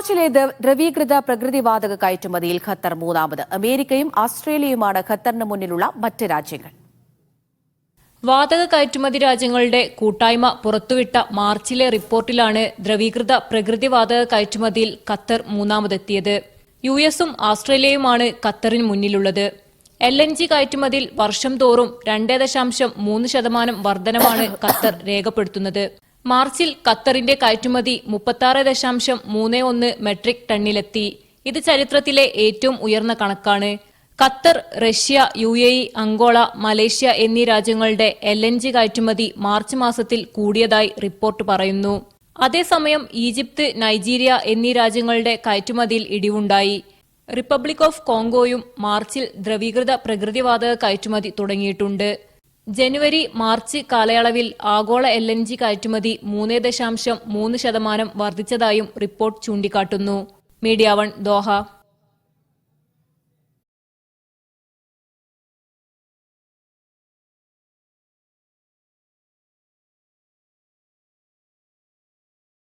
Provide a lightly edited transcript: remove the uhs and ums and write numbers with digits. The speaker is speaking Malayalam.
മാർച്ചിലെ ദ്രവീകൃത പ്രകൃതിവാതക കയറ്റുമതിയിൽ ഖത്തർ മൂന്നാമത്. അമേരിക്കയും ഓസ്ട്രേലിയയുമാണ് ഖത്തറിന് മുന്നിലുള്ള മറ്റ് രാജ്യങ്ങൾ. വാതക കയറ്റുമതി രാജ്യങ്ങളുടെ കൂട്ടായ്മ പുറത്തുവിട്ട മാർച്ചിലെ റിപ്പോർട്ടിലാണ് ദ്രവീകൃത പ്രകൃതിവാതക കയറ്റുമതിയിൽ ഖത്തർ മൂന്നാമതെത്തിയത്. യുഎസും ഓസ്ട്രേലിയയുമാണ് ഖത്തറിന് മുന്നിലുള്ളത്. LNG കയറ്റുമതിയിൽ വർഷം തോറും 2.3% വർധനമാണ് ഖത്തർ രേഖപ്പെടുത്തുന്നത്. മാർച്ചിൽ ഖത്തറിന്റെ കയറ്റുമതി 36.31 മെട്രിക് ടണ്ണിലെത്തി. ഇത് ചരിത്രത്തിലെ ഏറ്റവും ഉയർന്ന കണക്കാണ്. Qatar, Russia, UAE, Angola, Malaysia എന്നീ രാജ്യങ്ങളുടെ LNG കയറ്റുമതി മാർച്ച് മാസത്തിൽ കൂടിയതായി റിപ്പോർട്ട് പറയുന്നു. അതേസമയം ഈജിപ്ത്, നൈജീരിയ എന്നീ രാജ്യങ്ങളുടെ കയറ്റുമതിയിൽ ഇടിവുണ്ടായി. റിപ്പബ്ലിക് ഓഫ് കോങ്കോയും മാർച്ചിൽ ദ്രവീകൃത പ്രകൃതിവാതക കയറ്റുമതി തുടങ്ങിയിട്ടുണ്ട്. ജനുവരി മാർച്ച് കാലയളവിൽ ആഗോള LNG കയറ്റുമതി 3.3% വർദ്ധിച്ചതായും റിപ്പോർട്ട് ചൂണ്ടിക്കാട്ടുന്നു. Media 1 Doha.